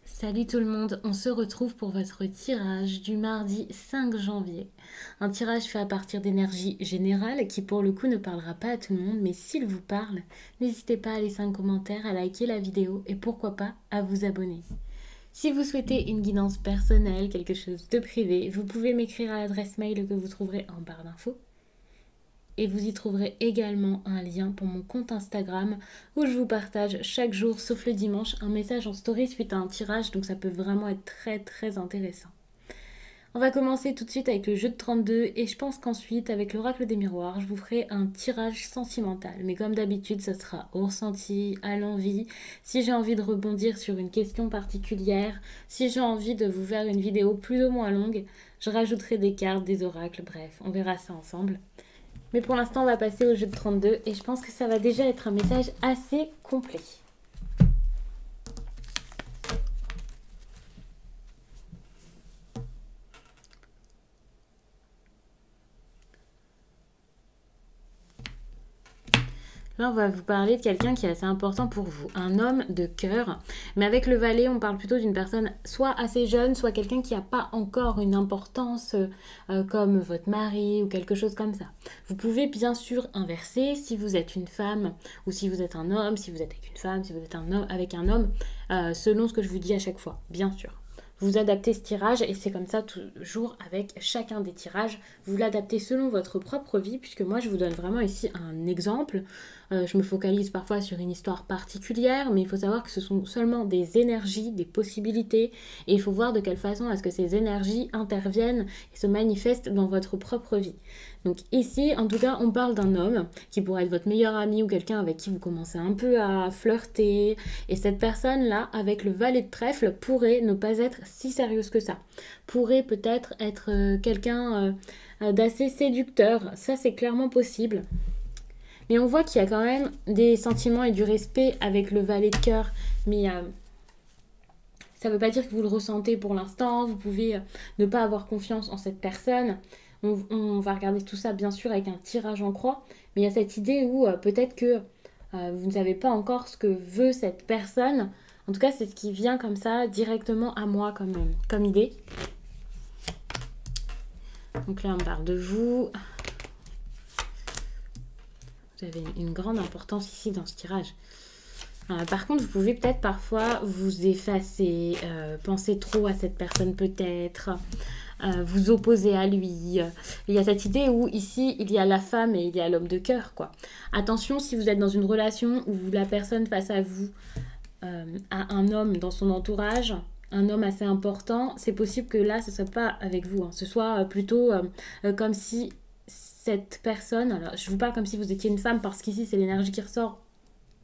Salut tout le monde, on se retrouve pour votre tirage du mardi 5 janvier. Un tirage fait à partir d'énergie générale qui pour le coup ne parlera pas à tout le monde, mais s'il vous parle, n'hésitez pas à laisser un commentaire, à liker la vidéo et pourquoi pas à vous abonner. Si vous souhaitez une guidance personnelle, quelque chose de privé, vous pouvez m'écrire à l'adresse mail que vous trouverez en barre d'infos. Et vous y trouverez également un lien pour mon compte Instagram où je vous partage chaque jour, sauf le dimanche, un message en story suite à un tirage, donc ça peut vraiment être très intéressant. On va commencer tout de suite avec le jeu de 32 et je pense qu'ensuite, avec l'oracle des miroirs, je vous ferai un tirage sentimental. Mais comme d'habitude, ça sera au ressenti, à l'envie. Si j'ai envie de rebondir sur une question particulière, si j'ai envie de vous faire une vidéo plus ou moins longue, je rajouterai des cartes, des oracles, bref, on verra ça ensemble. Mais pour l'instant, on va passer au jeu de 32 et je pense que ça va déjà être un message assez complet. Là, on va vous parler de quelqu'un qui est assez important pour vous, un homme de cœur. Mais avec le valet, on parle plutôt d'une personne soit assez jeune, soit quelqu'un qui n'a pas encore une importance comme votre mari ou quelque chose comme ça. Vous pouvez bien sûr inverser si vous êtes une femme ou si vous êtes un homme, si vous êtes avec une femme, si vous êtes un homme, avec un homme, selon ce que je vous dis à chaque fois, bien sûr. Vous adaptez ce tirage et c'est comme ça toujours avec chacun des tirages. Vous l'adaptez selon votre propre vie puisque moi je vous donne vraiment ici un exemple. Je me focalise parfois sur une histoire particulière mais il faut savoir que ce sont seulement des énergies, des possibilités et il faut voir de quelle façon est-ce que ces énergies interviennent et se manifestent dans votre propre vie. Donc ici, en tout cas, on parle d'un homme qui pourrait être votre meilleur ami ou quelqu'un avec qui vous commencez un peu à flirter. Et cette personne-là, avec le valet de trèfle, pourrait ne pas être si sérieuse que ça. Pourrait peut-être être quelqu'un d'assez séducteur. Ça, c'est clairement possible. Mais on voit qu'il y a quand même des sentiments et du respect avec le valet de cœur. Mais ça ne veut pas dire que vous le ressentez pour l'instant. Vous pouvez ne pas avoir confiance en cette personne. On va regarder tout ça bien sûr avec un tirage en croix, mais il y a cette idée où peut-être que vous ne savez pas encore ce que veut cette personne. En tout cas, c'est ce qui vient comme ça directement à moi comme idée. Donc là, on parle de vous. Vous avez une grande importance ici dans ce tirage. Par contre, vous pouvez peut-être parfois vous effacer, penser trop à cette personne peut-être, vous opposer à lui. Il y a cette idée où ici, il y a la femme et il y a l'homme de cœur, quoi. Attention, si vous êtes dans une relation où la personne face à vous a un homme dans son entourage, un homme assez important, c'est possible que là, ce ne soit pas avec vous. Ce soit plutôt comme si cette personne... Alors, je vous parle comme si vous étiez une femme parce qu'ici, c'est l'énergie qui ressort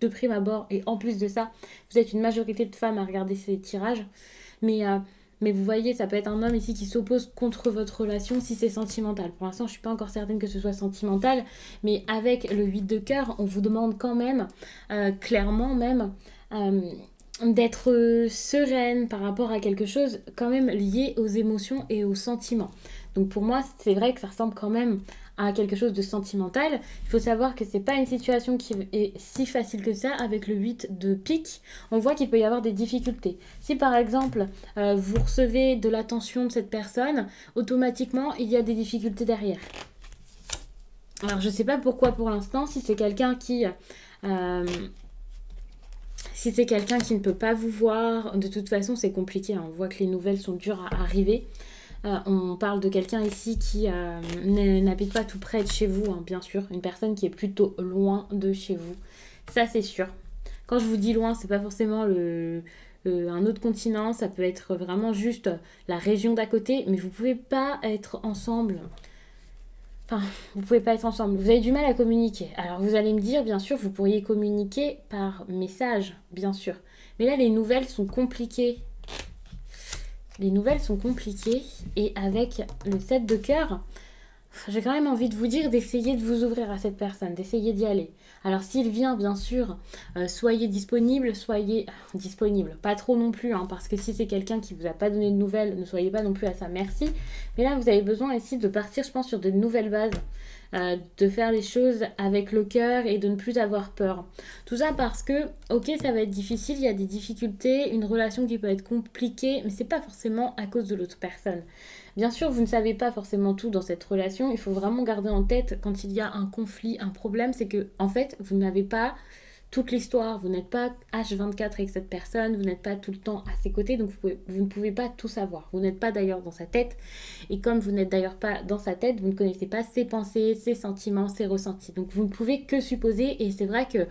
de prime abord et en plus de ça, vous êtes une majorité de femmes à regarder ces tirages. Mais vous voyez, ça peut être un homme ici qui s'oppose contre votre relation si c'est sentimental. Pour l'instant, je ne suis pas encore certaine que ce soit sentimental, mais avec le 8 de cœur, on vous demande quand même, clairement même, d'être sereine par rapport à quelque chose quand même lié aux émotions et aux sentiments. Donc pour moi, c'est vrai que ça ressemble quand même à quelque chose de sentimental. Il faut savoir que c'est pas une situation qui est si facile que ça. Avec le 8 de pique, on voit qu'il peut y avoir des difficultés. Si par exemple, vous recevez de l'attention de cette personne, automatiquement, il y a des difficultés derrière. Alors, je sais pas pourquoi pour l'instant, si c'est quelqu'un qui... si c'est quelqu'un qui ne peut pas vous voir, de toute façon, c'est compliqué. On voit que les nouvelles sont dures à arriver. On parle de quelqu'un ici qui n'habite pas tout près de chez vous, hein, bien sûr. Une personne qui est plutôt loin de chez vous. Ça, c'est sûr. Quand je vous dis loin, c'est pas forcément un autre continent. Ça peut être vraiment juste la région d'à côté. Mais vous pouvez pas être ensemble. Enfin, vous pouvez pas être ensemble. Vous avez du mal à communiquer. Alors, vous allez me dire, bien sûr, vous pourriez communiquer par message, bien sûr. Mais là, les nouvelles sont compliquées. Les nouvelles sont compliquées et avec le 7 de cœur, j'ai quand même envie de vous dire d'essayer de vous ouvrir à cette personne, d'essayer d'y aller. Alors s'il vient, bien sûr, soyez disponible, soyez disponible. Pas trop non plus, hein, parce que si c'est quelqu'un qui ne vous a pas donné de nouvelles, ne soyez pas non plus à sa merci. Mais là, vous avez besoin ici de partir, je pense, sur de nouvelles bases. de faire les choses avec le cœur et de ne plus avoir peur. Tout ça parce que, ok, ça va être difficile, il y a des difficultés, une relation qui peut être compliquée, mais c'est pas forcément à cause de l'autre personne. Bien sûr, vous ne savez pas forcément tout dans cette relation. Il faut vraiment garder en tête quand il y a un conflit, un problème, c'est que en fait, vous n'avez pas toute l'histoire. Vous n'êtes pas H24 avec cette personne, vous n'êtes pas tout le temps à ses côtés, donc vous ne pouvez pas tout savoir. Vous n'êtes pas d'ailleurs dans sa tête. Et comme vous n'êtes d'ailleurs pas dans sa tête, vous ne connaissez pas ses pensées, ses sentiments, ses ressentis. Donc vous ne pouvez que supposer. Et c'est vrai que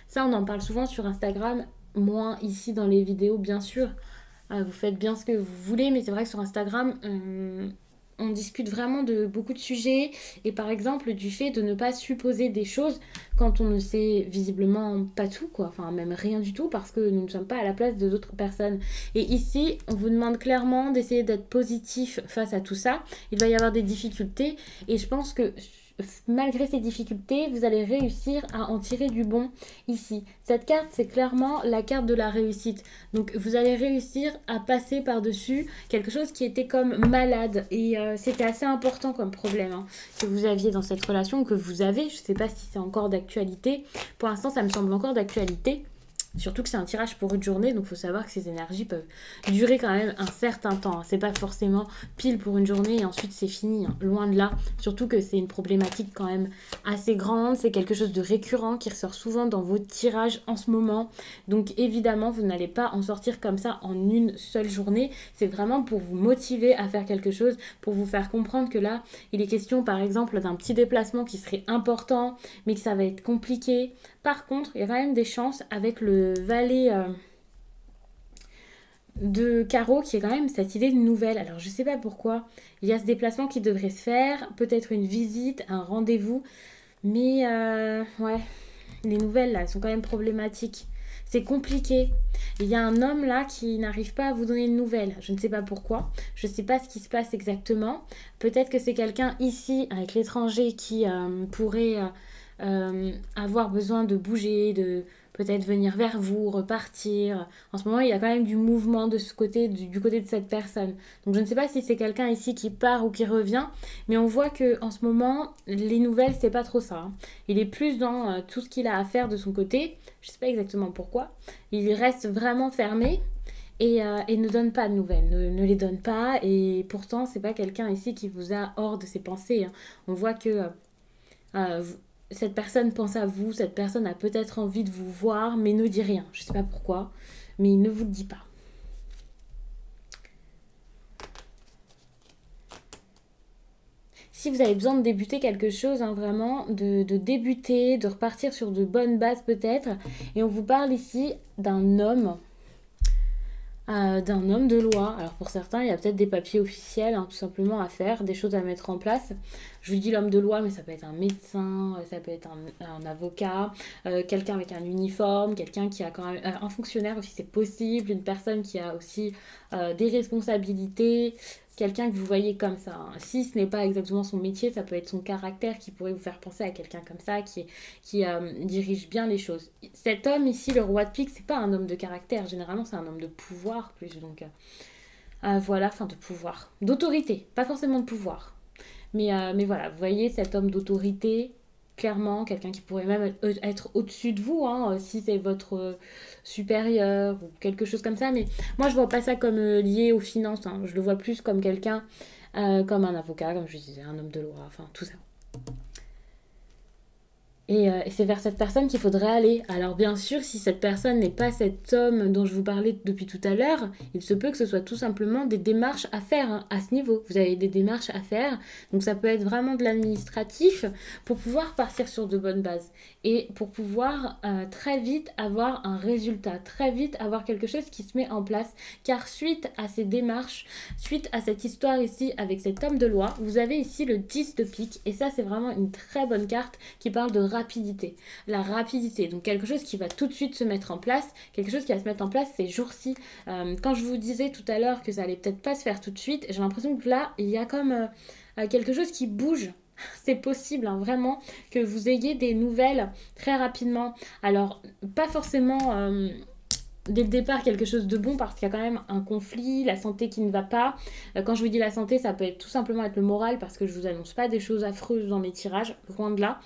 ça, on en parle souvent sur Instagram, moins ici dans les vidéos, bien sûr. Vous faites bien ce que vous voulez, mais c'est vrai que sur Instagram, on discute vraiment de beaucoup de sujets et par exemple du fait de ne pas supposer des choses quand on ne sait visiblement pas tout, quoi, enfin même rien du tout parce que nous ne sommes pas à la place de d'autres personnes. Et ici, on vous demande clairement d'essayer d'être positif face à tout ça. Il va y avoir des difficultés et je pense que malgré ces difficultés, vous allez réussir à en tirer du bon ici. Cette carte, c'est clairement la carte de la réussite. Donc, vous allez réussir à passer par-dessus quelque chose qui était comme malade. Et c'était assez important comme problème que vous aviez dans cette relation, que vous avez. Je ne sais pas si c'est encore d'actualité. Pour l'instant, ça me semble encore d'actualité. Surtout que c'est un tirage pour une journée, donc il faut savoir que ces énergies peuvent durer quand même un certain temps. C'est pas forcément pile pour une journée et ensuite c'est fini, loin de là. Surtout que c'est une problématique quand même assez grande, c'est quelque chose de récurrent qui ressort souvent dans vos tirages en ce moment. Donc évidemment, vous n'allez pas en sortir comme ça en une seule journée. C'est vraiment pour vous motiver à faire quelque chose, pour vous faire comprendre que là, il est question par exemple d'un petit déplacement qui serait important, mais que ça va être compliqué. Par contre, il y a quand même des chances avec le valet de carreau qui est quand même cette idée de nouvelle. Alors je sais pas pourquoi, il y a ce déplacement qui devrait se faire, peut-être une visite, un rendez-vous, mais ouais, les nouvelles là, elles sont quand même problématiques. C'est compliqué. Il y a un homme là qui n'arrive pas à vous donner de nouvelles. Je ne sais pas pourquoi. Je ne sais pas ce qui se passe exactement. Peut-être que c'est quelqu'un ici avec l'étranger qui pourrait avoir besoin de bouger, de peut-être venir vers vous, repartir. En ce moment, il y a quand même du mouvement de ce côté, du côté de cette personne. Donc je ne sais pas si c'est quelqu'un ici qui part ou qui revient, mais on voit que en ce moment, les nouvelles, c'est pas trop ça. Il est plus dans tout ce qu'il a à faire de son côté. Je sais pas exactement pourquoi. Il reste vraiment fermé. Et ne donne pas de nouvelles, ne les donne pas. Et pourtant, c'est pas quelqu'un ici qui vous a hors de ses pensées. On voit que cette personne pense à vous, cette personne a peut-être envie de vous voir, mais ne dit rien. Je sais pas pourquoi, mais il ne vous le dit pas. Si vous avez besoin de débuter quelque chose, vraiment, de débuter, de repartir sur de bonnes bases peut-être, et on vous parle ici d'un homme de loi. Alors pour certains, il y a peut-être des papiers officiels tout simplement à faire, des choses à mettre en place. Je vous dis l'homme de loi, mais ça peut être un médecin, ça peut être un avocat, quelqu'un avec un uniforme, quelqu'un qui a quand même un fonctionnaire aussi, c'est possible, une personne qui a aussi des responsabilités, quelqu'un que vous voyez comme ça. Si ce n'est pas exactement son métier, ça peut être son caractère qui pourrait vous faire penser à quelqu'un comme ça, qui dirige bien les choses. Cet homme ici, le roi de pique, c'est pas un homme de caractère, généralement c'est un homme de pouvoir plus, donc voilà, enfin de pouvoir, d'autorité, pas forcément de pouvoir. Mais voilà, vous voyez cet homme d'autorité, clairement, quelqu'un qui pourrait même être au-dessus de vous, si c'est votre supérieur ou quelque chose comme ça. Mais moi, je vois pas ça comme lié aux finances. Je le vois plus comme quelqu'un, comme un avocat, comme je disais, un homme de loi, enfin tout ça. Et c'est vers cette personne qu'il faudrait aller. Alors bien sûr, si cette personne n'est pas cet homme dont je vous parlais depuis tout à l'heure, il se peut que ce soit tout simplement des démarches à faire à ce niveau. Vous avez des démarches à faire, donc ça peut être vraiment de l'administratif pour pouvoir partir sur de bonnes bases. Et pour pouvoir très vite avoir un résultat, très vite avoir quelque chose qui se met en place. Car suite à ces démarches, suite à cette histoire ici avec cet homme de loi, vous avez ici le 10 de pique. Et ça, c'est vraiment une très bonne carte qui parle de rapidité. La rapidité, donc quelque chose qui va tout de suite se mettre en place, quelque chose qui va se mettre en place ces jours-ci. Quand je vous disais tout à l'heure que ça allait peut-être pas se faire tout de suite, j'ai l'impression que là, il y a comme quelque chose qui bouge. C'est possible, vraiment, que vous ayez des nouvelles très rapidement. Alors, pas forcément dès le départ quelque chose de bon parce qu'il y a quand même un conflit, la santé qui ne va pas. Quand je vous dis la santé, ça peut être tout simplement être le moral parce que je vous annonce pas des choses affreuses dans mes tirages, loin de là.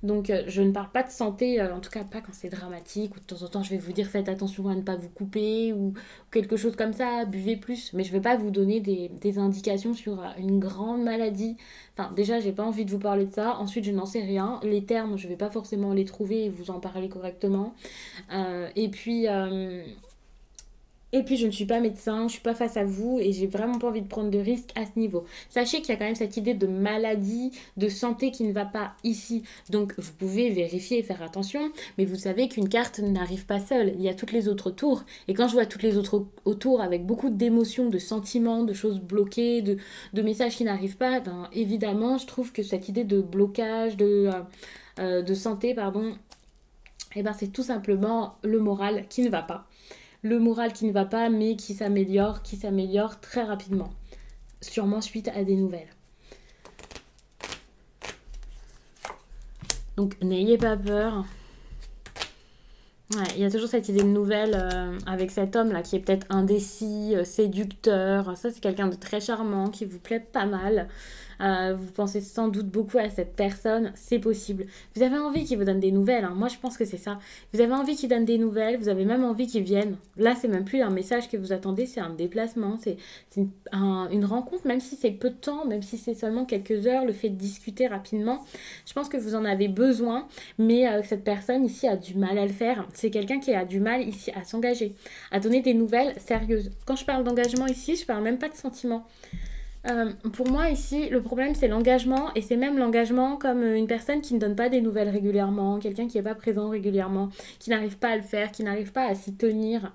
Donc je ne parle pas de santé, en tout cas pas quand c'est dramatique, ou de temps en temps je vais vous dire faites attention à ne pas vous couper, ou quelque chose comme ça, buvez plus, mais je ne vais pas vous donner des indications sur une grande maladie. Enfin déjà j'ai pas envie de vous parler de ça, ensuite je n'en sais rien, les termes je ne vais pas forcément les trouver et vous en parler correctement. Et puis... Et puis je ne suis pas médecin, je ne suis pas face à vous et j'ai vraiment pas envie de prendre de risques à ce niveau. Sachez qu'il y a quand même cette idée de maladie, de santé qui ne va pas ici. Donc vous pouvez vérifier et faire attention, mais vous savez qu'une carte n'arrive pas seule. Il y a toutes les autres autour. Et quand je vois toutes les autres autour avec beaucoup d'émotions, de sentiments, de choses bloquées, de messages qui n'arrivent pas, ben, évidemment je trouve que cette idée de blocage, de santé, pardon, eh ben, c'est tout simplement le moral qui ne va pas. Le moral qui ne va pas, mais qui s'améliore très rapidement. Sûrement suite à des nouvelles. Donc, n'ayez pas peur. Ouais, il y a toujours cette idée de nouvelle avec cet homme-là qui est peut-être indécis, séducteur. Ça, c'est quelqu'un de très charmant, qui vous plaît pas mal. Vous pensez sans doute beaucoup à cette personne, c'est possible. Vous avez envie qu'il vous donne des nouvelles, hein. Moi je pense que c'est ça. Vous avez envie qu'il donne des nouvelles, vous avez même envie qu'il vienne. Là c'est même plus un message que vous attendez, c'est un déplacement, c'est une rencontre, même si c'est peu de temps, même si c'est seulement quelques heures, le fait de discuter rapidement. Je pense que vous en avez besoin, mais cette personne ici a du mal à le faire. C'est quelqu'un qui a du mal ici à s'engager, à donner des nouvelles sérieuses. Quand je parle d'engagement ici, je parle même pas de sentiments. Pour moi ici, le problème c'est l'engagement et c'est même l'engagement comme une personne qui ne donne pas des nouvelles régulièrement, quelqu'un qui n'est pas présent régulièrement, qui n'arrive pas à le faire, qui n'arrive pas à s'y tenir.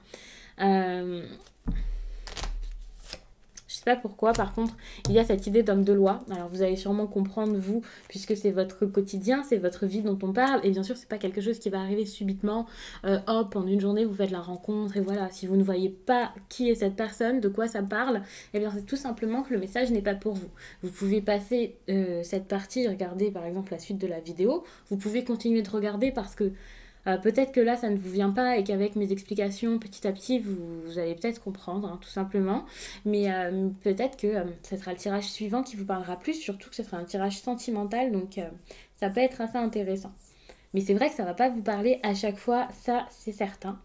Je sais pas pourquoi, par contre, il y a cette idée d'homme de loi. Alors vous allez sûrement comprendre, vous, puisque c'est votre quotidien, c'est votre vie dont on parle. Et bien sûr, c'est pas quelque chose qui va arriver subitement. Hop, en une journée, vous faites la rencontre et voilà. Si vous ne voyez pas qui est cette personne, de quoi ça parle, eh bien c'est tout simplement que le message n'est pas pour vous. Vous pouvez passer cette partie, regarder par exemple la suite de la vidéo. Vous pouvez continuer de regarder parce que peut-être que là ça ne vous vient pas et qu'avec mes explications petit à petit vous allez peut-être comprendre, hein, tout simplement, mais peut-être que ce sera le tirage suivant qui vous parlera plus, surtout que ce sera un tirage sentimental, donc ça peut être assez intéressant, mais c'est vrai que ça va pas vous parler à chaque fois, ça c'est certain.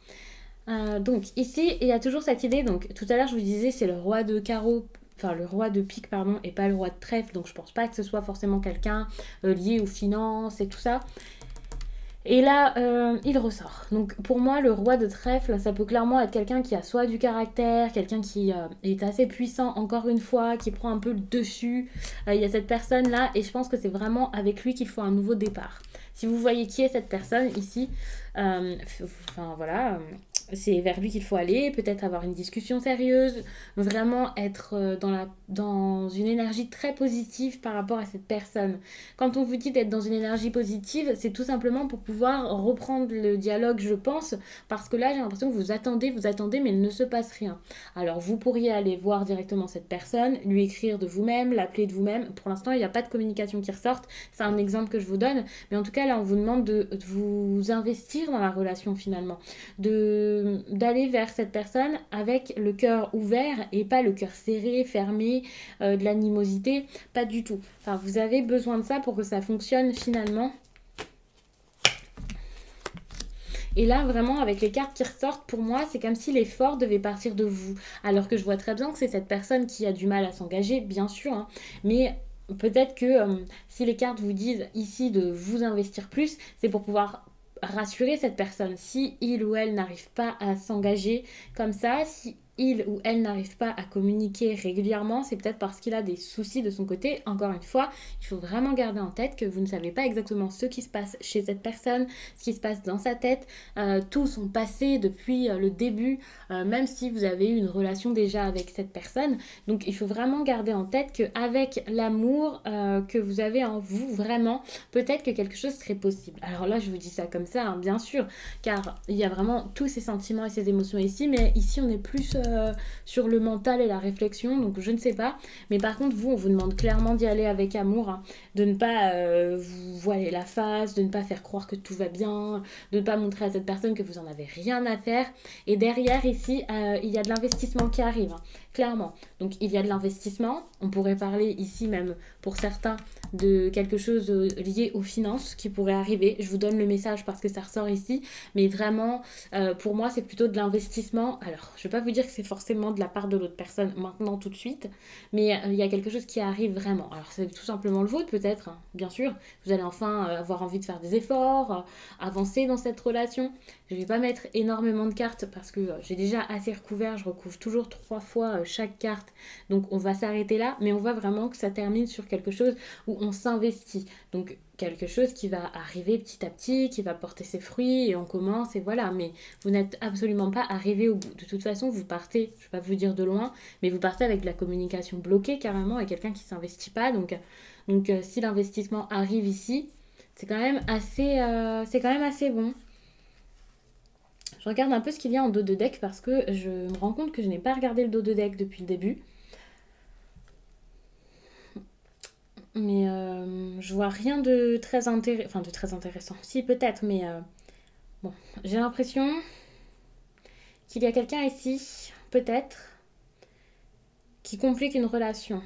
Donc ici il y a toujours cette idée, donc tout à l'heure je vous disais c'est le roi de carreau, enfin le roi de pique pardon, et pas le roi de trèfle, donc je pense pas que ce soit forcément quelqu'un lié aux finances et tout ça. Et là, il ressort. Donc pour moi, le roi de trèfle, ça peut clairement être quelqu'un qui a soit du caractère, quelqu'un qui est assez puissant, encore une fois, qui prend un peu le dessus. Il y a cette personne-là, et je pense que c'est vraiment avec lui qu'il faut un nouveau départ. Si vous voyez qui est cette personne ici, enfin voilà, c'est vers lui qu'il faut aller, peut-être avoir une discussion sérieuse, vraiment être dans une énergie très positive par rapport à cette personne. Quand on vous dit d'être dans une énergie positive, c'est tout simplement pour pouvoir reprendre le dialogue, je pense, parce que là j'ai l'impression que vous attendez, mais il ne se passe rien. Alors vous pourriez aller voir directement cette personne, lui écrire de vous-même, l'appeler de vous-même. Pour l'instant il n'y a pas de communication qui ressorte, c'est un exemple que je vous donne, mais en tout cas là on vous demande de vous investir dans la relation finalement, d'aller vers cette personne avec le cœur ouvert et pas le cœur serré, fermé, de l'animosité, pas du tout. Enfin, vous avez besoin de ça pour que ça fonctionne finalement. Et là, vraiment, avec les cartes qui ressortent, pour moi, c'est comme si l'effort devait partir de vous. Alors que je vois très bien que c'est cette personne qui a du mal à s'engager, bien sûr, hein, mais peut-être que si les cartes vous disent ici de vous investir plus, c'est pour pouvoir rassurer cette personne. Si il ou elle n'arrive pas à s'engager comme ça, si il ou elle n'arrive pas à communiquer régulièrement, c'est peut-être parce qu'il a des soucis de son côté. Encore une fois, il faut vraiment garder en tête que vous ne savez pas exactement ce qui se passe chez cette personne, ce qui se passe dans sa tête, tout son passé depuis le début, même si vous avez eu une relation déjà avec cette personne. Donc il faut vraiment garder en tête qu'avec l'amour que vous avez en vous, vraiment, peut-être que quelque chose serait possible. Alors là, je vous dis ça comme ça, hein, bien sûr, car il y a vraiment tous ces sentiments et ces émotions ici, mais ici on est plus sur le mental et la réflexion, donc je ne sais pas. Mais par contre, vous, on vous demande clairement d'y aller avec amour, hein, de ne pas vous voiler la face, de ne pas faire croire que tout va bien, de ne pas montrer à cette personne que vous en avez rien à faire. Et derrière, ici, il y a de l'investissement qui arrive, hein, clairement. Donc il y a de l'investissement, on pourrait parler ici même pour certains de quelque chose lié aux finances qui pourrait arriver. Je vous donne le message parce que ça ressort ici, mais vraiment pour moi c'est plutôt de l'investissement. Alors je vais pas vous dire que c'est forcément de la part de l'autre personne maintenant tout de suite, mais il y a quelque chose qui arrive vraiment. Alors c'est tout simplement le vôtre peut-être, hein, bien sûr. Vous allez enfin avoir envie de faire des efforts, avancer dans cette relation. Je vais pas mettre énormément de cartes parce que j'ai déjà assez recouvert, je recouvre toujours 3 fois chaque carte, donc on va s'arrêter là, mais on voit vraiment que ça termine sur quelque chose où on s'investit, donc quelque chose qui va arriver petit à petit, qui va porter ses fruits et on commence et voilà, mais vous n'êtes absolument pas arrivé au bout. De toute façon, vous partez, je ne vais pas vous dire de loin, mais vous partez avec de la communication bloquée carrément et quelqu'un qui ne s'investit pas, donc si l'investissement arrive ici, c'est quand même assez bon. Je regarde un peu ce qu'il y a en dos de deck parce que je me rends compte que je n'ai pas regardé le dos de deck depuis le début. Mais je vois rien de très intéressant. Enfin, de très intéressant. Si, peut-être, mais bon. J'ai l'impression qu'il y a quelqu'un ici, peut-être, qui complique une relation.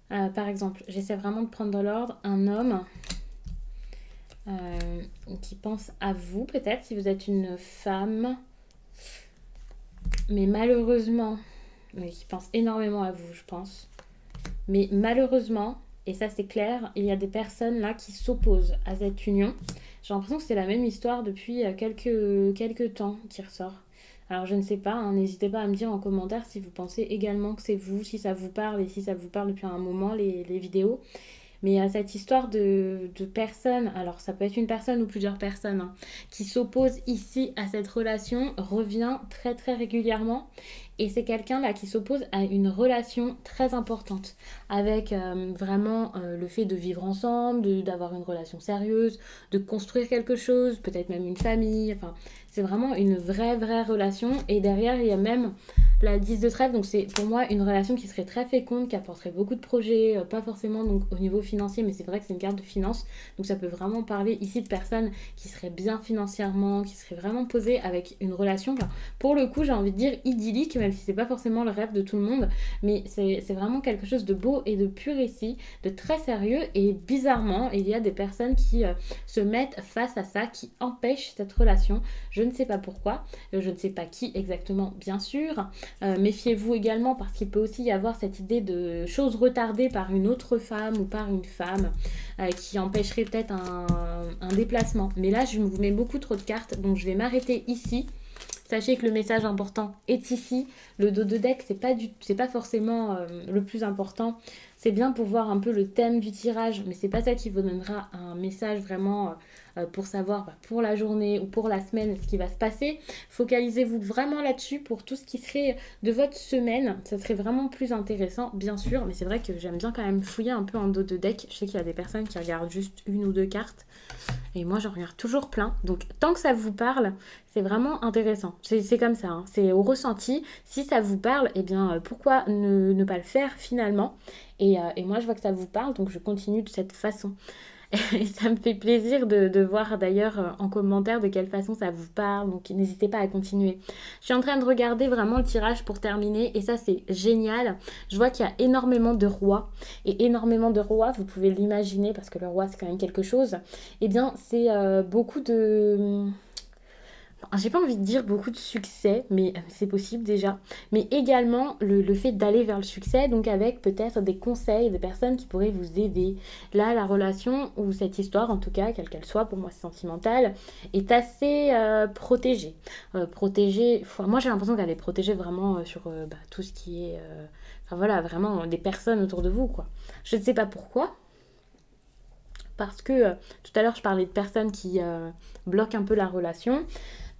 Par exemple, j'essaie vraiment de prendre dans l'ordre un homme qui pense à vous, peut-être, si vous êtes une femme. Mais malheureusement, oui, qui pense énormément à vous, je pense. Mais malheureusement, et ça c'est clair, il y a des personnes là qui s'opposent à cette union. J'ai l'impression que c'est la même histoire depuis quelques temps qui ressort. Alors je ne sais pas, hein, n'hésitez pas à me dire en commentaire si vous pensez également que c'est vous, si ça vous parle et si ça vous parle depuis un moment les vidéos. Mais cette histoire de personnes, alors ça peut être une personne ou plusieurs personnes, hein, qui s'opposent ici à cette relation, revient très très régulièrement. Et c'est quelqu'un là qui s'oppose à une relation très importante, avec vraiment le fait de vivre ensemble, d'avoir une relation sérieuse, de construire quelque chose, peut-être même une famille, enfin c'est vraiment une vraie relation. Et derrière il y a même la 10 de trèfle, donc c'est pour moi une relation qui serait très féconde, qui apporterait beaucoup de projets, pas forcément donc au niveau financier, mais c'est vrai que c'est une carte de finance, donc ça peut vraiment parler ici de personnes qui seraient bien financièrement, qui seraient vraiment posées avec une relation, enfin, pour le coup j'ai envie de dire idyllique, même si c'est pas forcément le rêve de tout le monde, mais c'est vraiment quelque chose de beau et de pur ici, de très sérieux, et bizarrement il y a des personnes qui se mettent face à ça, qui empêchent cette relation. Je ne sais pas pourquoi, je ne sais pas qui exactement bien sûr. Méfiez-vous également parce qu'il peut aussi y avoir cette idée de choses retardées par une autre femme ou par une femme qui empêcherait peut-être un déplacement. Mais là, je vous mets beaucoup trop de cartes, donc je vais m'arrêter ici. Sachez que le message important est ici. Le dos de deck, c'est pas forcément le plus important. C'est bien pour voir un peu le thème du tirage, mais c'est pas ça qui vous donnera un message vraiment pour savoir pour la journée ou pour la semaine ce qui va se passer. Focalisez-vous vraiment là-dessus pour tout ce qui serait de votre semaine. Ça serait vraiment plus intéressant, bien sûr, mais c'est vrai que j'aime bien quand même fouiller un peu en dos de deck. Je sais qu'il y a des personnes qui regardent juste une ou deux cartes. Et moi, j'en regarde toujours plein. Donc, tant que ça vous parle, c'est vraiment intéressant. C'est comme ça, hein. C'est au ressenti. Si ça vous parle, eh bien, pourquoi ne pas le faire finalement ? Et moi, je vois que ça vous parle, donc je continue de cette façon. Et ça me fait plaisir de voir d'ailleurs en commentaire de quelle façon ça vous parle, donc n'hésitez pas à continuer. Je suis en train de regarder vraiment le tirage pour terminer et ça c'est génial. Je vois qu'il y a énormément de rois et énormément de rois, vous pouvez l'imaginer parce que le roi c'est quand même quelque chose. Eh bien c'est beaucoup de... J'ai pas envie de dire beaucoup de succès, mais c'est possible déjà. Mais également le fait d'aller vers le succès, donc avec peut-être des conseils, des personnes qui pourraient vous aider. Là, la relation, ou cette histoire en tout cas, quelle qu'elle soit, pour moi c'est sentimental, est assez protégée. Protégée, moi j'ai l'impression qu'elle est protégée vraiment sur tout ce qui est... Enfin voilà, vraiment des personnes autour de vous, quoi. Je ne sais pas pourquoi. Parce que tout à l'heure je parlais de personnes qui bloquent un peu la relation,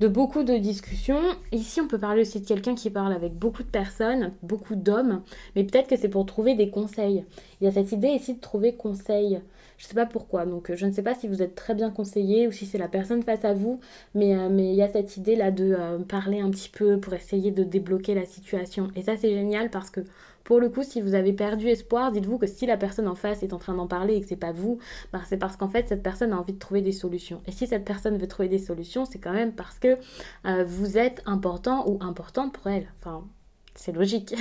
de beaucoup de discussions. Ici on peut parler aussi de quelqu'un qui parle avec beaucoup de personnes, beaucoup d'hommes, mais peut-être que c'est pour trouver des conseils. Il y a cette idée ici de trouver conseil. Je sais pas pourquoi. Donc je ne sais pas si vous êtes très bien conseillé ou si c'est la personne face à vous. Mais il y a cette idée là de parler un petit peu pour essayer de débloquer la situation. Et ça c'est génial parce que pour le coup, si vous avez perdu espoir, dites-vous que si la personne en face est en train d'en parler et que c'est pas vous, bah, c'est parce qu'en fait cette personne a envie de trouver des solutions. Et si cette personne veut trouver des solutions, c'est quand même parce que vous êtes important ou importante pour elle. Enfin, c'est logique.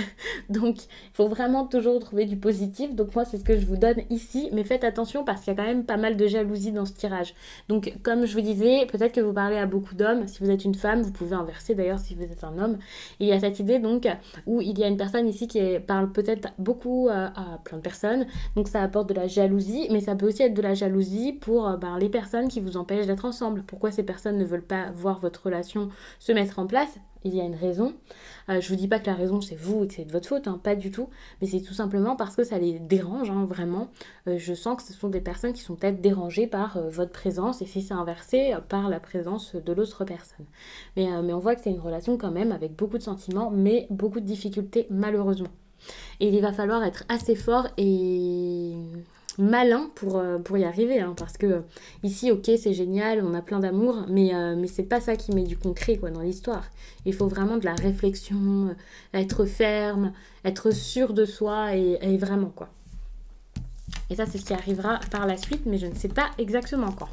Donc, il faut vraiment toujours trouver du positif. Donc, moi, c'est ce que je vous donne ici. Mais faites attention parce qu'il y a quand même pas mal de jalousie dans ce tirage. Donc, comme je vous disais, peut-être que vous parlez à beaucoup d'hommes. Si vous êtes une femme, vous pouvez inverser d'ailleurs si vous êtes un homme. Et il y a cette idée donc où il y a une personne ici qui parle peut-être beaucoup à plein de personnes. Donc, ça apporte de la jalousie. Mais ça peut aussi être de la jalousie pour les personnes qui vous empêchent d'être ensemble. Pourquoi ces personnes ne veulent pas voir votre relation se mettre en place? Il y a une raison. Je vous dis pas que la raison c'est vous et que c'est de votre faute, hein, pas du tout. Mais c'est tout simplement parce que ça les dérange, hein, vraiment. Je sens que ce sont des personnes qui sont peut-être dérangées par votre présence et si c'est inversé, par la présence de l'autre personne. Mais on voit que c'est une relation quand même avec beaucoup de sentiments, mais beaucoup de difficultés malheureusement. Et il va falloir être assez fort et malin pour y arriver, hein, parce que ici, ok, c'est génial, on a plein d'amour, mais c'est pas ça qui met du concret quoi, dans l'histoire. Il faut vraiment de la réflexion, être ferme, être sûr de soi et vraiment quoi. Et ça, c'est ce qui arrivera par la suite, mais je ne sais pas exactement quand.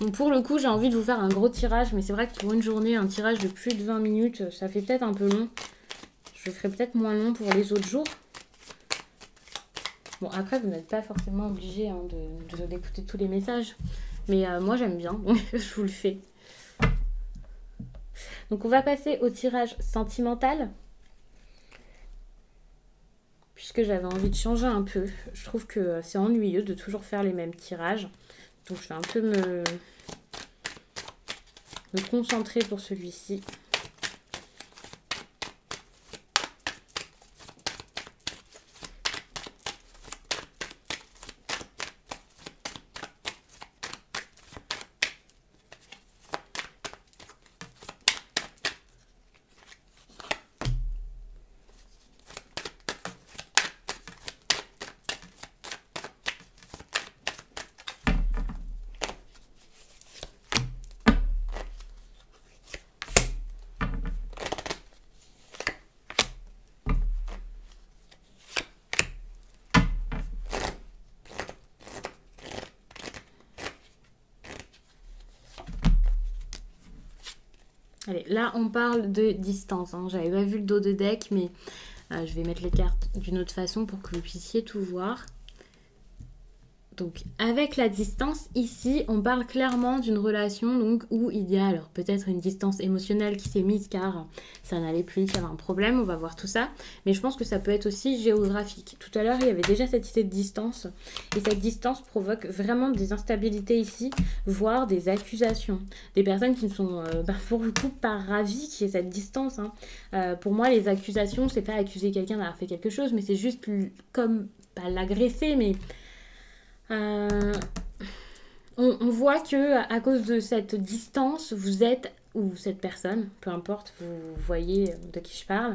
Donc pour le coup, j'ai envie de vous faire un gros tirage, mais c'est vrai que pour une journée, un tirage de plus de 20 minutes, ça fait peut-être un peu long. Je le ferai peut-être moins long pour les autres jours. Bon, après, vous n'êtes pas forcément obligé hein, d'écouter tous les messages. Mais moi, j'aime bien, donc je vous le fais. Donc, on va passer au tirage sentimental. Puisque j'avais envie de changer un peu. Je trouve que c'est ennuyeux de toujours faire les mêmes tirages. Donc, je vais un peu me concentrer pour celui-ci. Allez, là on parle de distance. Hein. J'avais pas vu le dos de deck, mais je vais mettre les cartes d'une autre façon pour que vous puissiez tout voir. Donc avec la distance, ici, on parle clairement d'une relation donc, où il y a alors peut-être une distance émotionnelle qui s'est mise car ça n'allait plus, qu'il y avait un problème, on va voir tout ça. Mais je pense que ça peut être aussi géographique. Tout à l'heure, il y avait déjà cette idée de distance. Et cette distance provoque vraiment des instabilités ici, voire des accusations. Des personnes qui ne sont pour le coup pas ravies qu'il y ait cette distance. Hein. Pour moi, les accusations, c'est pas accuser quelqu'un d'avoir fait quelque chose, mais c'est juste comme, pas l'agresser, mais... on voit que à cause de cette distance, vous êtes, ou cette personne, peu importe, vous voyez de qui je parle,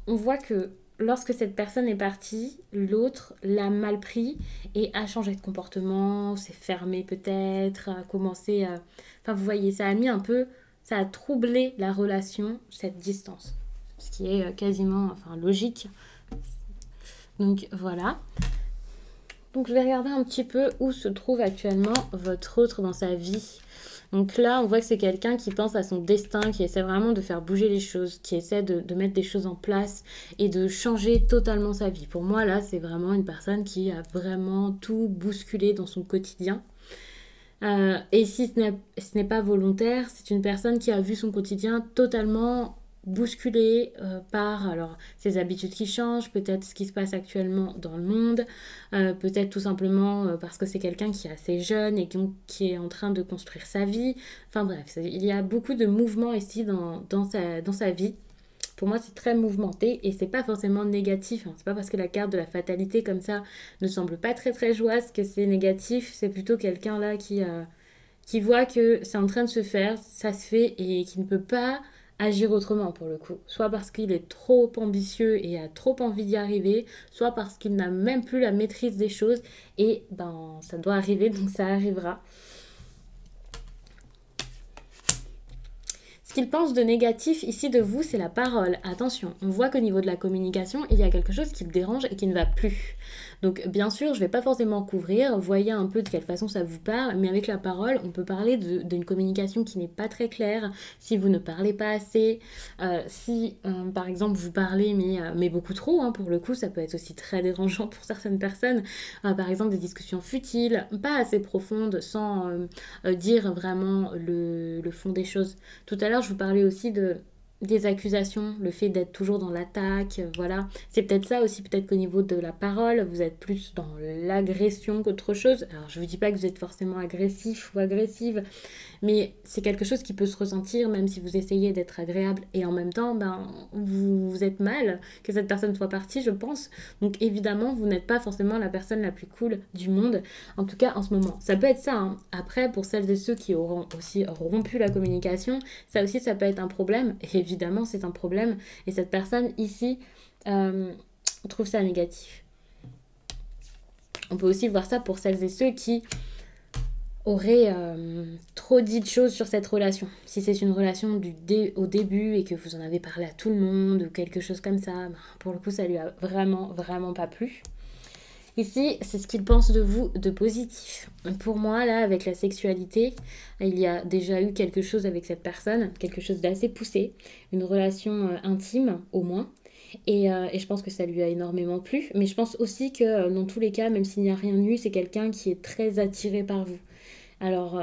on voit que lorsque cette personne est partie, l'autre l'a mal pris et a changé de comportement, s'est fermé peut-être, a commencé à... Enfin, vous voyez, ça a mis un peu... Ça a troublé la relation, cette distance. Ce qui est quasiment logique. Donc, voilà. Donc je vais regarder un petit peu où se trouve actuellement votre autre dans sa vie. Donc là, on voit que c'est quelqu'un qui pense à son destin, qui essaie vraiment de faire bouger les choses, qui essaie de mettre des choses en place et de changer totalement sa vie. Pour moi, là, c'est vraiment une personne qui a vraiment tout bousculé dans son quotidien. Et si ce n'est pas volontaire, c'est une personne qui a vu son quotidien totalement bousculé par alors ses habitudes qui changent, peut-être ce qui se passe actuellement dans le monde, peut-être tout simplement parce que c'est quelqu'un qui est assez jeune et qui est en train de construire sa vie. Enfin bref, il y a beaucoup de mouvements ici dans sa vie. Pour moi, c'est très mouvementé et c'est pas forcément négatif. Hein. C'est pas parce que la carte de la fatalité comme ça ne semble pas très très joyeuse que c'est négatif. C'est plutôt quelqu'un là qui voit que c'est en train de se faire, ça se fait et qui ne peut pas agir autrement pour le coup. Soit parce qu'il est trop ambitieux et a trop envie d'y arriver, soit parce qu'il n'a même plus la maîtrise des choses et ben ça doit arriver donc ça arrivera. Ce qu'il pense de négatif ici de vous, c'est la parole. Attention, on voit qu'au niveau de la communication, il y a quelque chose qui le dérange et qui ne va plus. Donc bien sûr, je ne vais pas forcément couvrir, voyez un peu de quelle façon ça vous parle, mais avec la parole, on peut parler d'une communication qui n'est pas très claire, si vous ne parlez pas assez, si par exemple vous parlez mais beaucoup trop, hein, pour le coup, ça peut être aussi très dérangeant pour certaines personnes, par exemple des discussions futiles, pas assez profondes, sans dire vraiment le fond des choses. Tout à l'heure, je vous parlais aussi des accusations, le fait d'être toujours dans l'attaque, voilà. C'est peut-être ça aussi, peut-être qu'au niveau de la parole, vous êtes plus dans l'agression qu'autre chose. Alors, je vous dis pas que vous êtes forcément agressif ou agressive, mais c'est quelque chose qui peut se ressentir même si vous essayez d'être agréable et en même temps, ben, vous êtes mal que cette personne soit partie, je pense. Donc évidemment, vous n'êtes pas forcément la personne la plus cool du monde, en tout cas en ce moment. Ça peut être ça, hein. Après, pour celles et ceux qui auront aussi rompu la communication, ça aussi, ça peut être un problème. Et évidemment, c'est un problème. Et cette personne ici trouve ça négatif. On peut aussi voir ça pour celles et ceux qui aurait trop dit de choses sur cette relation. Si c'est une relation au début et que vous en avez parlé à tout le monde ou quelque chose comme ça, ben, pour le coup ça lui a vraiment pas plu. Ici, c'est ce qu'il pense de vous de positif. Pour moi, là, avec la sexualité, il y a déjà eu quelque chose avec cette personne, quelque chose d'assez poussé, une relation intime au moins. Et je pense que ça lui a énormément plu. Mais je pense aussi que dans tous les cas, même s'il n'y a rien eu, c'est quelqu'un qui est très attiré par vous. Alors,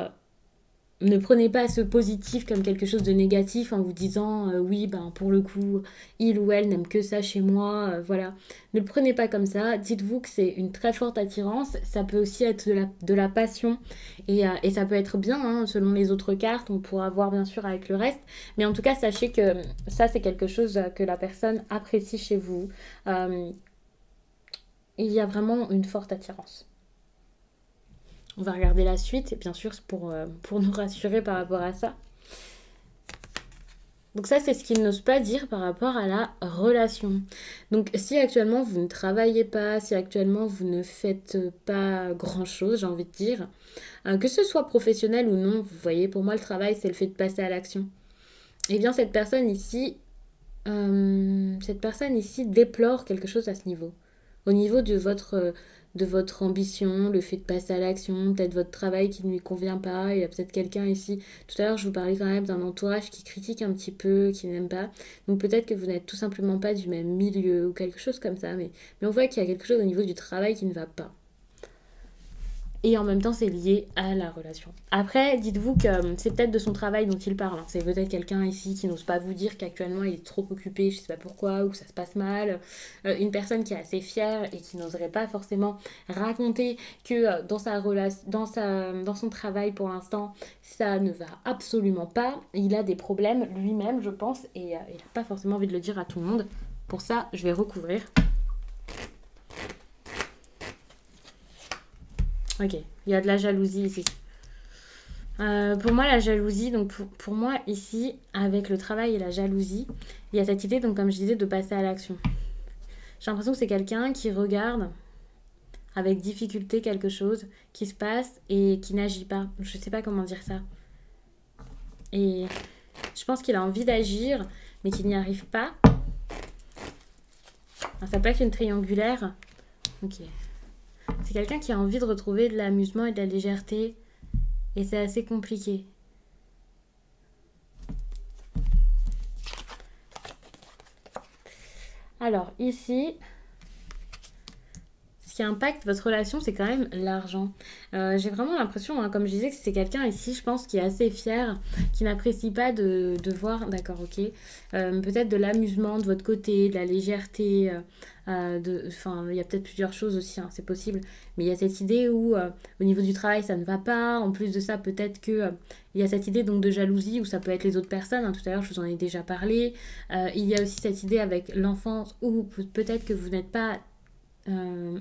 ne prenez pas ce positif comme quelque chose de négatif en vous disant oui, ben, pour le coup, il ou elle n'aime que ça chez moi, voilà. Ne le prenez pas comme ça. Dites-vous que c'est une très forte attirance. Ça peut aussi être de la passion et ça peut être bien, hein, selon les autres cartes. On pourra voir bien sûr avec le reste. Mais en tout cas, sachez que ça, c'est quelque chose que la personne apprécie chez vous. Il y a vraiment une forte attirance. On va regarder la suite, et bien sûr, pour nous rassurer par rapport à ça. Donc ça, c'est ce qu'il n'ose pas dire par rapport à la relation. Donc si actuellement, vous ne travaillez pas, si actuellement, vous ne faites pas grand-chose, j'ai envie de dire, que ce soit professionnel ou non, vous voyez, pour moi, le travail, c'est le fait de passer à l'action. Eh bien, cette personne ici déplore quelque chose à ce niveau. Au niveau de votre ambition, le fait de passer à l'action, peut-être votre travail qui ne lui convient pas. Il y a peut-être quelqu'un ici. Tout à l'heure, je vous parlais quand même d'un entourage qui critique un petit peu, qui n'aime pas. Donc peut-être que vous n'êtes tout simplement pas du même milieu ou quelque chose comme ça. Mais on voit qu'il y a quelque chose au niveau du travail qui ne va pas. Et en même temps, c'est lié à la relation. Après, dites-vous que c'est peut-être de son travail dont il parle. C'est peut-être quelqu'un ici qui n'ose pas vous dire qu'actuellement il est trop occupé, je sais pas pourquoi, ou que ça se passe mal. Une personne qui est assez fière et qui n'oserait pas forcément raconter que dans son travail pour l'instant, ça ne va absolument pas. Il a des problèmes lui-même, je pense, et il n'a pas forcément envie de le dire à tout le monde. Pour ça, je vais recouvrir. Ok, il y a de la jalousie ici. Pour moi, la jalousie, donc pour moi ici, avec le travail et la jalousie, il y a cette idée, donc comme je disais, de passer à l'action. J'ai l'impression que c'est quelqu'un qui regarde avec difficulté quelque chose qui se passe et qui n'agit pas. Je sais pas comment dire ça. Et je pense qu'il a envie d'agir, mais qu'il n'y arrive pas. Alors, ça peut être une triangulaire. Ok. C'est quelqu'un qui a envie de retrouver de l'amusement et de la légèreté. Et c'est assez compliqué. Alors, ici, ce qui impacte votre relation, c'est quand même l'argent. J'ai vraiment l'impression, hein, comme je disais, que c'est quelqu'un ici, je pense, qui est assez fier, qui n'apprécie pas de voir, d'accord, ok, peut-être de l'amusement de votre côté, de la légèreté, enfin, il y a peut-être plusieurs choses aussi, hein, c'est possible, mais il y a cette idée où, au niveau du travail, ça ne va pas. En plus de ça, peut-être que il y a cette idée donc de jalousie où ça peut être les autres personnes, hein. Tout à l'heure, je vous en ai déjà parlé. Il y a aussi cette idée avec l'enfance où peut-être que vous n'êtes pas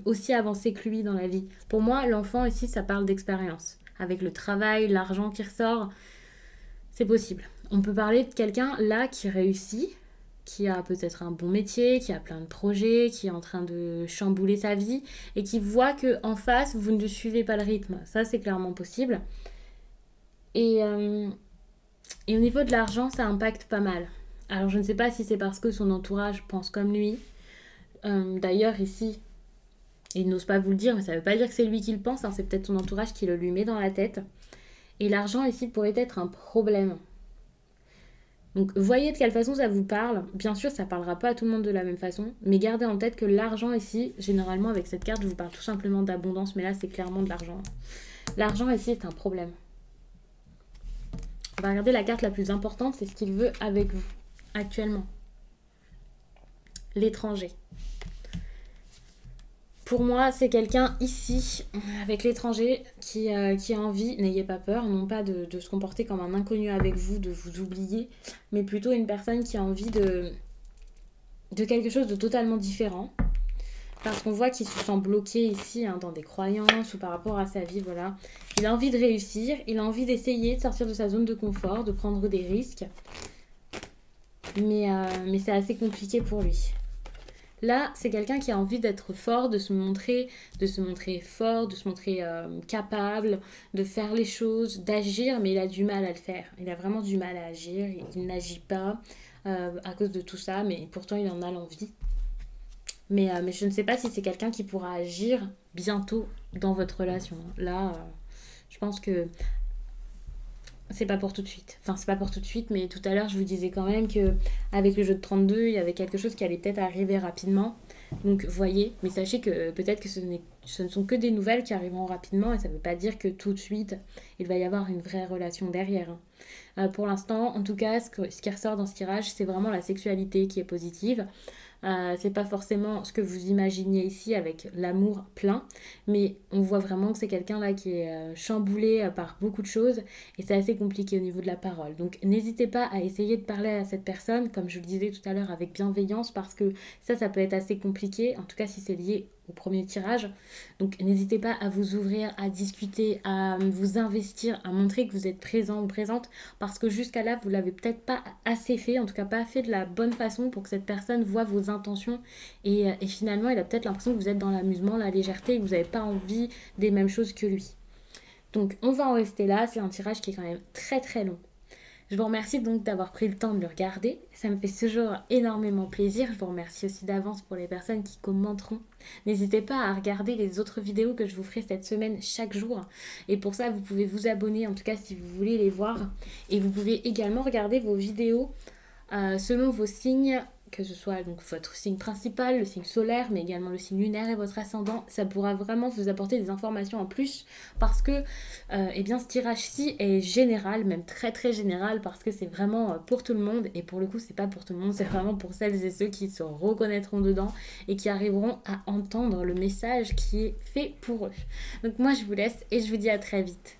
aussi avancé que lui dans la vie. Pour moi, l'enfant ici, ça parle d'expérience. Avec le travail, l'argent qui ressort, c'est possible. On peut parler de quelqu'un là qui réussit, qui a peut-être un bon métier, qui a plein de projets, qui est en train de chambouler sa vie et qui voit que en face, vous ne suivez pas le rythme. Ça, c'est clairement possible. Et au niveau de l'argent, ça impacte pas mal. Alors, je ne sais pas si c'est parce que son entourage pense comme lui. D'ailleurs, ici, il n'ose pas vous le dire, mais ça ne veut pas dire que c'est lui qui le pense, hein, c'est peut-être son entourage qui le lui met dans la tête. Et l'argent, ici, pourrait être un problème. Donc, voyez de quelle façon ça vous parle. Bien sûr, ça ne parlera pas à tout le monde de la même façon, mais gardez en tête que l'argent ici, généralement avec cette carte, je vous parle tout simplement d'abondance, mais là, c'est clairement de l'argent. L'argent ici est un problème. On va regarder la carte la plus importante, c'est ce qu'il veut avec vous actuellement. L'étranger. Pour moi, c'est quelqu'un ici, avec l'étranger, qui a envie, n'ayez pas peur, non pas de se comporter comme un inconnu avec vous, de vous oublier, mais plutôt une personne qui a envie de quelque chose de totalement différent. Parce qu'on voit qu'il se sent bloqué ici, hein, dans des croyances ou par rapport à sa vie, voilà. Il a envie de réussir, il a envie d'essayer de sortir de sa zone de confort, de prendre des risques. Mais c'est assez compliqué pour lui. Là, c'est quelqu'un qui a envie d'être fort, de se montrer fort, de se montrer capable, de faire les choses, d'agir, mais il a du mal à le faire. Il a vraiment du mal à agir, il n'agit pas à cause de tout ça, mais pourtant il en a l'envie. Mais je ne sais pas si c'est quelqu'un qui pourra agir bientôt dans votre relation. Là, je pense que c'est pas pour tout de suite. Enfin, c'est pas pour tout de suite, mais tout à l'heure, je vous disais quand même que avec le jeu de 32, il y avait quelque chose qui allait peut-être arriver rapidement. Donc, voyez, mais sachez que peut-être que ce ne sont que des nouvelles qui arriveront rapidement et ça ne veut pas dire que tout de suite, il va y avoir une vraie relation derrière. Pour l'instant, en tout cas, ce qui ressort dans ce tirage, c'est vraiment la sexualité qui est positive. C'est pas forcément ce que vous imaginiez ici avec l'amour plein, mais on voit vraiment que c'est quelqu'un là qui est chamboulé par beaucoup de choses et c'est assez compliqué au niveau de la parole. Donc n'hésitez pas à essayer de parler à cette personne, comme je le disais tout à l'heure, avec bienveillance parce que ça peut être assez compliqué, en tout cas si c'est lié au premier tirage. Donc n'hésitez pas à vous ouvrir, à discuter, à vous investir, à montrer que vous êtes présent ou présente parce que jusqu'à là, vous l'avez peut-être pas assez fait, en tout cas pas fait de la bonne façon pour que cette personne voit vos intentions et finalement, il a peut-être l'impression que vous êtes dans l'amusement, la légèreté et que vous n'avez pas envie des mêmes choses que lui. Donc on va en rester là, c'est un tirage qui est quand même très très long. Je vous remercie donc d'avoir pris le temps de le regarder. Ça me fait toujours énormément plaisir. Je vous remercie aussi d'avance pour les personnes qui commenteront. N'hésitez pas à regarder les autres vidéos que je vous ferai cette semaine chaque jour. Et pour ça, vous pouvez vous abonner, en tout cas si vous voulez les voir. Et vous pouvez également regarder vos vidéos selon vos signes, que ce soit donc votre signe principal, le signe solaire, mais également le signe lunaire et votre ascendant. Ça pourra vraiment vous apporter des informations en plus parce que eh bien, ce tirage-ci est général, même très très général, parce que c'est vraiment pour tout le monde. Et pour le coup, c'est pas pour tout le monde, c'est vraiment pour celles et ceux qui se reconnaîtront dedans et qui arriveront à entendre le message qui est fait pour eux. Donc moi, je vous laisse et je vous dis à très vite.